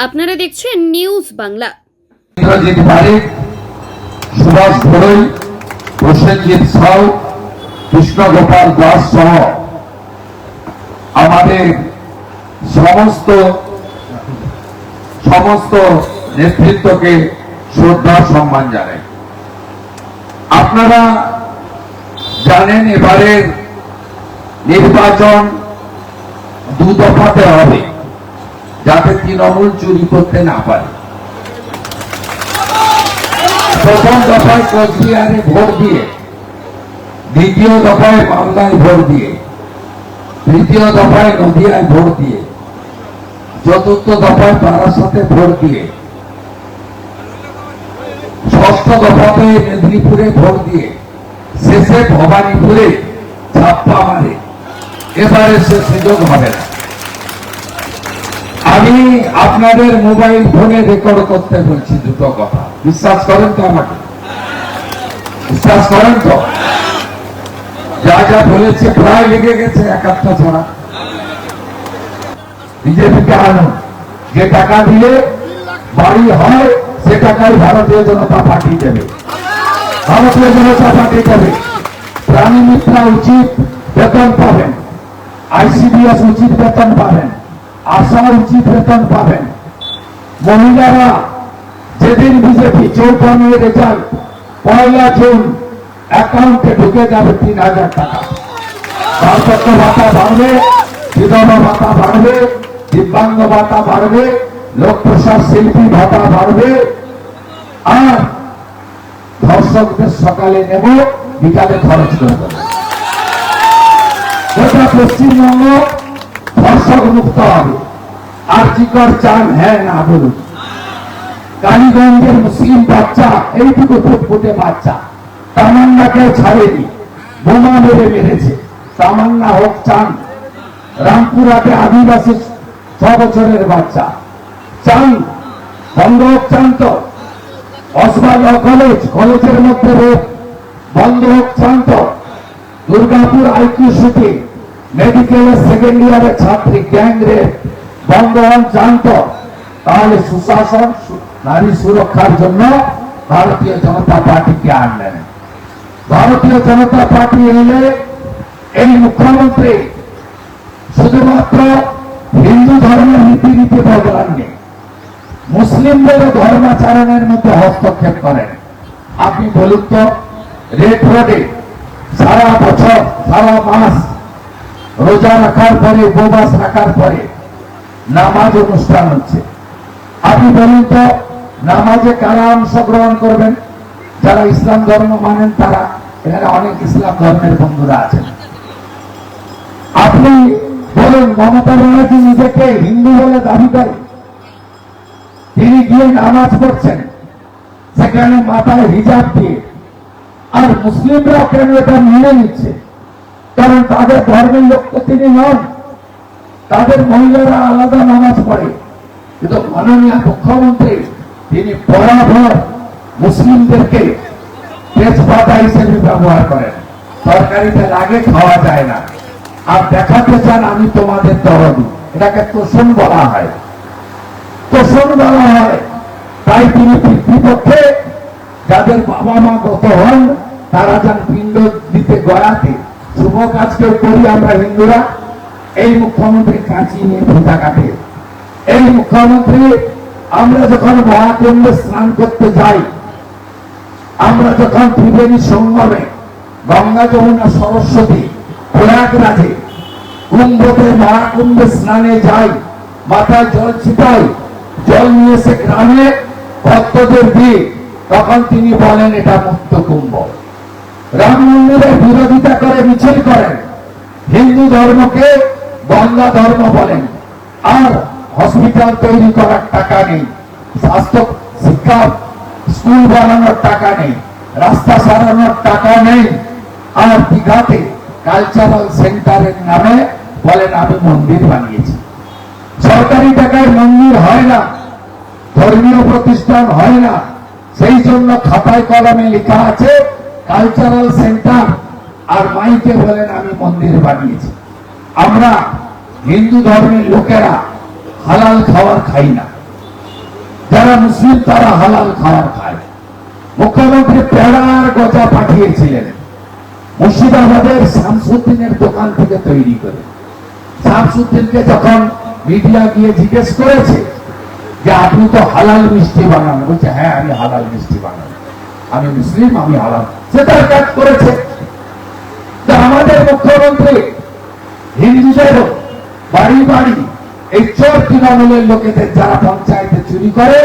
আপনারা দেখছেন নিউজ বাংলা। ইন্দ্রজিৎ বারিক, সুভাষ ঘোড়ই, প্রসেনজিৎ সাউ, কৃষ্ণগোপাল দাস সহ আমাদের সমস্ত নেতৃত্বকে শ্রদ্ধা সম্মান জানাই। আপনারা জানেন এবারের নির্বাচন দু দফাতে হবে, যাতে তৃণমূল চুরি করতে না পারে। প্রথম দফায় কোচবিহারে ভোট দিয়ে, দ্বিতীয় দফায় মালদায় ভোট দিয়ে, তৃতীয় দফায় নদিয়ায় ভোট দিয়ে, চতুর্থ দফায় বারাসাতে ভোট দিয়ে, ষষ্ঠ দফাতে মেদিনীপুরে ভোট দিয়ে, শেষে ভবানীপুরে ছাপ্পা মারে। এবারে সে সুযোগ হবে না। আমি আপনাদের মোবাইল ফোনে রেকর্ড করতে বলছি দুটো কথা, বিশ্বাস করেন তো? আমাকে বিশ্বাস করেন তো? যা যা বলেছে প্রায় লেগে গেছে এক একটা ছড়া। বিজেপিকে আনুন, যে টাকা দিলে বাড়ি হয় সে টাকাই ভারতীয় জনতা পার্টি দেবে। ভারতীয় জনতা পার্টি দেবে। প্রাণী মিত্রা উচিত বেতন পাবেন, আইসিডিএস উচিত বেতন পাবেন, আশা উচিত বেতন পাবেন। মহিলারা যেদিন বিজেপি 54 রেজাল্ট 1 জুন অ্যাকাউন্টে ঢুকে যাবে 3000 টাকা। বার্ধক্য ভাতা বাড়বে, বিধবা ভাতা বাড়বে, দিব্যাঙ্গ ভাতা বাড়বে, লোক প্রসাদ শিল্পী ভাতা বাড়বে। আর ধর্ষকদের সকালে নেব, বিকালে খরচ করে দেবো। গোটা পশ্চিমবঙ্গ ধর্ষক মুক্ত হবে। আরজিকর চান, হ্যাঁ না বলুন? কালীগঞ্জের মুসলিম বাচ্চা, এইটুকু ফুটফুটে বাচ্চা, তামান্নাকে ছাড়েনি, বোমা মেরেছে। তামান্না হোক চান। রামপুরাতে আদিবাসী 6 বছরের বাচ্চা চান, বন্ধ হোক চান তো? ওসমান কলেজের মধ্যে রোগ বন্ধ হোক চান তো? দুর্গাপুর আইকিউ সিটি মেডিকেলের 2nd ইয়ারের ছাত্রী গ্যাং রেপ বন্ধ হন চান তো? তাহলে সুশাসন, নারী সুরক্ষার জন্য ভারতীয় জনতা পার্টিকে আনলেন। ভারতীয় জনতা পার্টি এলে এই মুখ্যমন্ত্রী শুধুমাত্র হিন্দু ধর্মের রীতিনীতি বদলাননি, মুসলিমদের ধর্মাচরণের মধ্যে হস্তক্ষেপ করেন। আপনি বলুন তো, রেড রোডে সারা বছর সারা মাস রোজা রাখার পরে, উপবাস রাখার পরে নামাজ অনুষ্ঠান হচ্ছে। আপনি বলুন তো, নামাজে কারা অংশগ্রহণ করবেন? যারা ইসলাম ধর্ম মানেন তারা। এখানে অনেক ইসলাম ধর্মের বন্ধুরা আছেন। আপনি বলুন, মমতা ব্যানার্জি নিজেকে হিন্দু বলে দাবি করেন, তিনি গিয়ে নামাজ পড়ছেন সেখানে মাথায় হিজাব দিয়ে। আর মুসলিমরা কেন এটা মেনে নিচ্ছে? কারণ তাদের ধর্মের লোক তো তিনি নন। তাদের মহিলারা আলাদা নামাজ পড়ে, কিন্তু মাননীয় মুখ্যমন্ত্রী তিনি বরাবর মুসলিমদেরকে তেজপাতা হিসেবে ব্যবহার করেন। তরকারিতে লাগে, খাওয়া যায় না। আর দেখাতে চান আমি তোমাদের দরদি। এটাকে তোষণ বলা হয়, তোষণ বলা হয়। তাই তিনি পিতৃপক্ষে যাদের বাবা মা গত হন তারা যান পিণ্ড দিতে গয়াতে। শুভ কাজ কেউ করি আমরা হিন্দুরা। এই মুখ্যমন্ত্রী কাঁচি নিয়ে ফিতা কাটে। এই মুখ্যমন্ত্রী, আমরা যখন মহাকুম্ভে স্নান করতে যাই, আমরা যখন ত্রিবেণী সঙ্গমে গঙ্গা যমুনা সরস্বতী প্রয়াগরাজে কুম্ভতে মহাকুম্ভে স্নানে যাই, মাথায় জল ছিটাই, জল নিয়ে এসে গ্রামে ভক্তদের দিয়ে, তখন তিনি বলেন এটা মুক্ত কুম্ভ। রাম মন্দিরের বিরোধিতা করে মিছিল করেন, হিন্দু ধর্মকে গঙ্গা ধর্ম বলেন। আর হসপিটাল তৈরি করার টাকা নেই, স্বাস্থ্য শিক্ষা স্কুল বানানোর টাকা নেই, রাস্তা সারানোর টাকা নেই। আর দীঘাতে কালচারাল সেন্টারের নামে বলেন আমি মন্দির বানিয়েছি। সরকারি টাকায় মন্দির হয় না, ধর্মীয় প্রতিষ্ঠান হয় না। সেই জন্য খাতায় কলমে লেখা আছে কালচারাল সেন্টার, আর মাইকে বলেন আমি মন্দির বানিয়েছি। আমরা হিন্দু ধর্মের লোকেরা হালাল খাবার খাই না, যারা মুসলিম তারা হালাল খাবার খায়। মুখ্যমন্ত্রী পেড়ার গজা পাঠিয়েছিলেন মুর্শিদাবাদের শামসুদ্দিনের দোকান থেকে তৈরি করে। শামসুদ্দিনকে যখন মিডিয়া গিয়ে জিজ্ঞেস করেছে যে আপনি তো হালাল মিষ্টি বানান, বলছে হ্যাঁ আমি হালাল মিষ্টি বানান, আমি মুসলিম, আমি হালাল, সে তার কাজ করেছে। তো আমাদের মুখ্যমন্ত্রী হিন্দুদের বাড়ি বাড়ি এই চোর তৃণমূলের লোকেদের যারা পঞ্চায়েতে চুরি করে,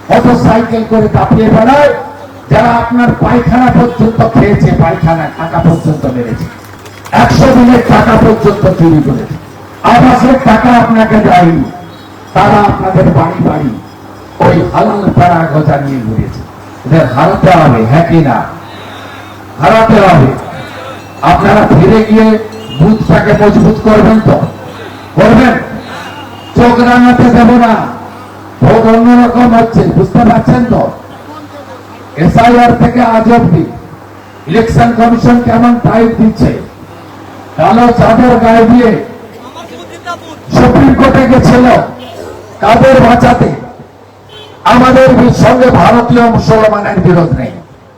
মোটর সাইকেল করে দাপিয়ে বেড়ায়, যারা আপনার পায়খানা পর্যন্ত খেয়েছে, পায়খানা টাকা পর্যন্ত মেরেছে, 100 দিনের টাকা পর্যন্ত চুরি করেছে, আবাসের টাকা আপনাকে দেয়নি, তারা আপনাদের বাড়ি বাড়ি ওই হালাল পেড়া গজা নিয়ে ঘুরেছে। এদের হারাতে হবে, হ্যাঁ কি না? হারাতে হবে। আপনারা ফিরে গিয়ে বুথটাকে মজবুত করবেন তো? করবেন? চোখ রাঙাতে দেব না, ভোট অন্যরকম হচ্ছে, বুঝতে পারছেন তো? এসআইআর থেকে আজ অব্দি ইলেকশন কমিশন কেমন টাইট দিচ্ছে, কালো চাদর গায়ে দিয়ে সুপ্রিম কোর্টে গেছিল কাদের বাঁচাতে। আমাদের সঙ্গে ভারতীয় মুসলমানের বিরোধ নেই,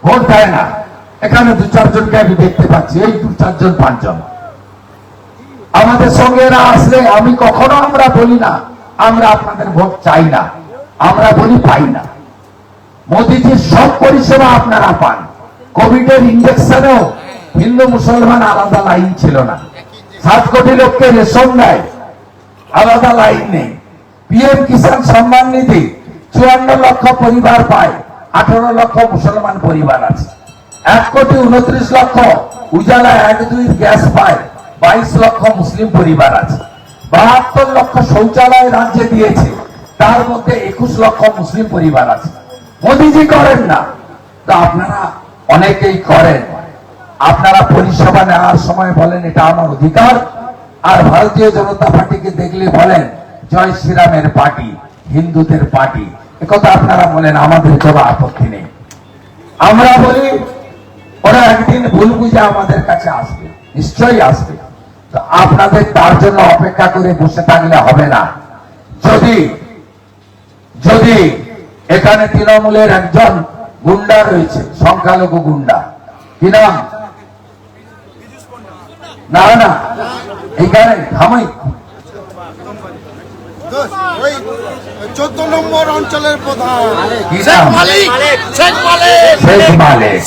ভোট দেয় না। এখানে 2-4 জনকে আমি দেখতে পাচ্ছি, এই 2-4 জন 5 জন আমাদের সঙ্গে এরা আসলে আমি কখনো আমরা বলি না আমরা আপনাদের ভোট চাই না, আমরা বলি পাই না। মোদীজির সব পরিষেবা আপনারা পান। কোভিডের ইঞ্জেকশনেও হিন্দু মুসলমান আলাদা লাইন ছিল না। 7 কোটি লোককে রেশন দেয়, আলাদা লাইন নেই। পিএম কিষাণ সম্মান নিধি 54 লক্ষ পরিবার পায়, 18 লক্ষ মুসলমান পরিবার আছে। 1,29,00,000 উজালা 1-2 গ্যাস পায়, 22 লক্ষ মুসলিম পরিবার আছে। 72 লক্ষ শৌচালয় রাজ্যে দিয়েছে, তার মধ্যে 21 লক্ষ মুসলিম পরিবার আছে। মোদীজি করেন না, তো আপনারা অনেকেই করেন। আপনারা পরিষেবা নেওয়ার সময় বলেন এটা আমার অধিকার, আর ভারতীয় জনতা পার্টিকে দেখলে বলেন জয় শ্রীরামের পার্টি, হিন্দুদের পার্টি, একথা আপনারা বলেন, আমাদের কোনো আপত্তি নেই। আমরা বলি ওরা একদিন ভুল বুঝে আমাদের কাছে আসবে, নিশ্চয়ই আসবে। তো আপনাদের তার জন্য অপেক্ষা করে বসে থাকলে হবে না। যদি এখানে তৃণমূলের একজন গুন্ডা রয়েছে, সংখ্যালঘু গুন্ডা, কি নাম? না না, এখানে থামাই 14 নম্বর অঞ্চলের প্রধান কি শেখ নাম? মালিক,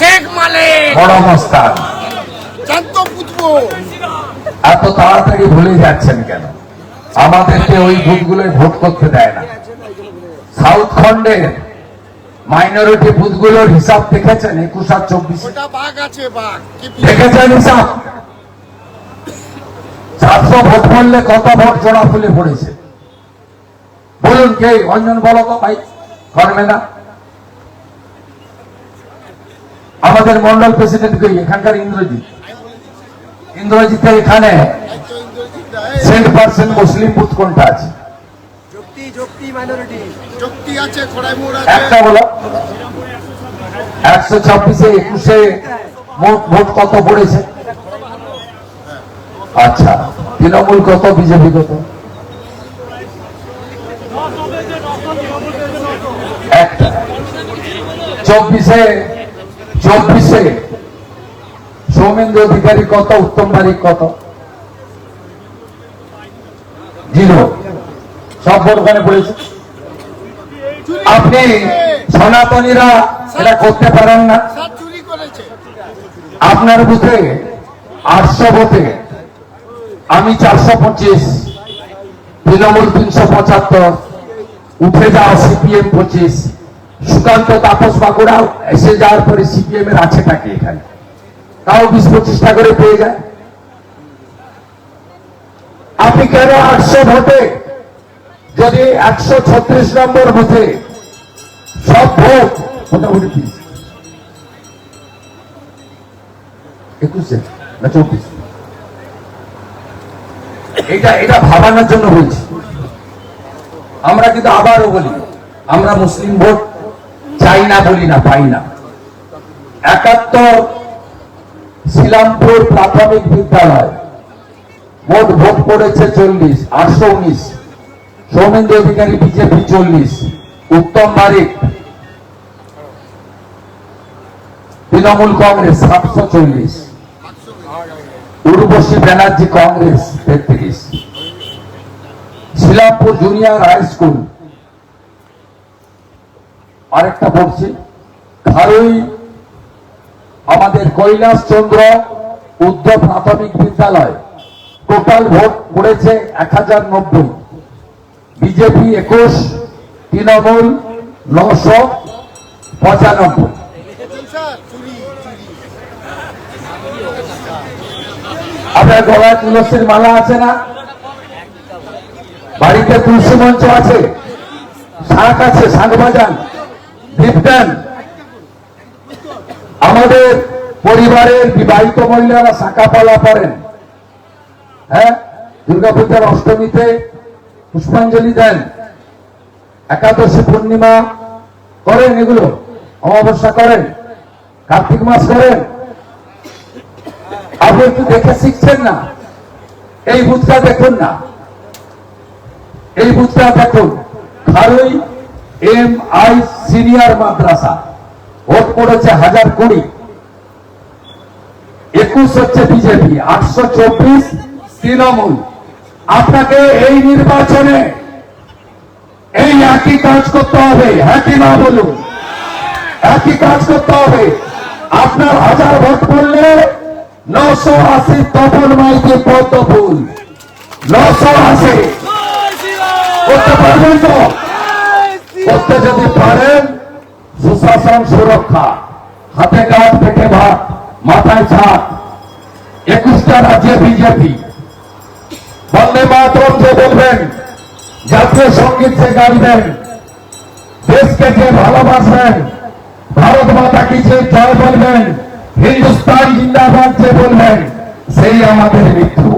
শেখ মালিক, বড় মস্তান। জান্ত পুত্র। এত তাড়াতাড়ি ভুলে যাচ্ছেন কেন? আমাদেরকে ওই বুথগুলোয় ভোট করতে দেয় না। সাউথ খন্ডের মাইনরিটি বুথগুলোর হিসাব দেখেছেন? 21 আর 24 ওটা বাঘ আছে, বাঘ দেখেছেন হিসাব? 400 ভোট পড়লে কত ভোট জোড়া ফুলে পড়েছে বলুন? কে অঞ্জন বলো তো ভাই, করবে না? আমাদের মন্ডল প্রেসিডেন্ট কে এখানকার ইন্দ্রজিতের এখানে 100% মুসলিম বুথ কোনটা আছে? যুক্তি আছে, খড়াইমুড় একটা আছে। বলো। 126-এ 21-এ মোট ভোট কত পড়েছে? আচ্ছা, তৃণমূল কত, বিজেপি কত? একটা। 24-এ সৌমেন্দ্র অধিকারী কত, উত্তম বারিক কত? 0। সব ভোট ওখানে পড়েছে। আপনি সনাতনীরা এটা করতে পারেন না। সাত চুরি করেছে। আপনার বুথে 800 ভোটে আমি 425, তৃণমূল 375, উঠে যাওয়া সিপিএম 25, সুকান্ত তাপস বাঁকুড়া এসে যাওয়ার পরে সিপিএম এর আছে টাকে এখানে, তাও 20-25টা করে পেয়ে যায়। আপনি কেন 800 ভোটে যদি 136 নম্বর বুথে সব ভোট মোটামুটি 21 না 24, এটা ভাবানোর জন্য বলছি। আমরা কিন্তু আবারও বলি আমরা মুসলিম ভোট চাই না, বলি না, পাই না। 71 শিলামপুর প্রাথমিক বিদ্যালয় মোট ভোট পড়েছে 40, 819। Soumendra Adhikari BJP 40, Uttam Barik Trinamool Congress 740, Urbashi Banerjee Congress 33, Shilampur junior high school আরেকটা পড়ছি, খারুই আমাদের কৈলাস চন্দ্র উদ্ধ প্রাথমিক বিদ্যালয়, টোটাল ভোট পড়েছে 1090, বিজেপি 21, তৃণমূল 995। স্যার চুরি চুরি আপনার গলায় তুলসীর মালা আছে না? বাড়িতে তুলসী মঞ্চ আছে, শাঁখ আছে, শাঁখ বাজান, দীপ দেন। আমাদের পরিবারের বিবাহিত মহিলারা শাঁখাপালা পড়েন, হ্যাঁ, দুর্গাপূজার অষ্টমীতে পুষ্পাঞ্জলি দেন, একাদশী পূর্ণিমা করেন, এগুলো অমাবস্যা করেন, কার্তিক মাস করেন। আপনি একটু দেখে শিখছেন না? এই বুথটা দেখুন না, এই বুথটা দেখুন, খারুই MI সিনিয়র মাদ্রাসা, ভোট পড়েছে 1020, 21 হচ্ছে বিজেপি, 824 তৃণমূল। আপনাকে এই নির্বাচনে এই একই কাজ করতে হবে, হ্যাঁ কি না বলুন? একই কাজ করতে হবে। আপনার 1000 ভোট পড়লে 980 তপন মাইকে পদ্ম ফুল, 980 করতে পারবেন তো? করতে যদি পারেন, সুশাসন, সুরক্ষা, হাতে কাজ, পেটে ভাত, মাথায় ছাদ, 21টা রাজ্যে বিজেপি, বন্দে মাতরম যে বলবেন, জাতীয় সঙ্গীত যে গাইবেন, দেশকে যে ভালোবাসবেন, ভারত মাতা কি যে জয় বলবেন, হিন্দুস্তান জিন্দাবাদ যে বলবেন, সেই আমাদের মৃত্যু।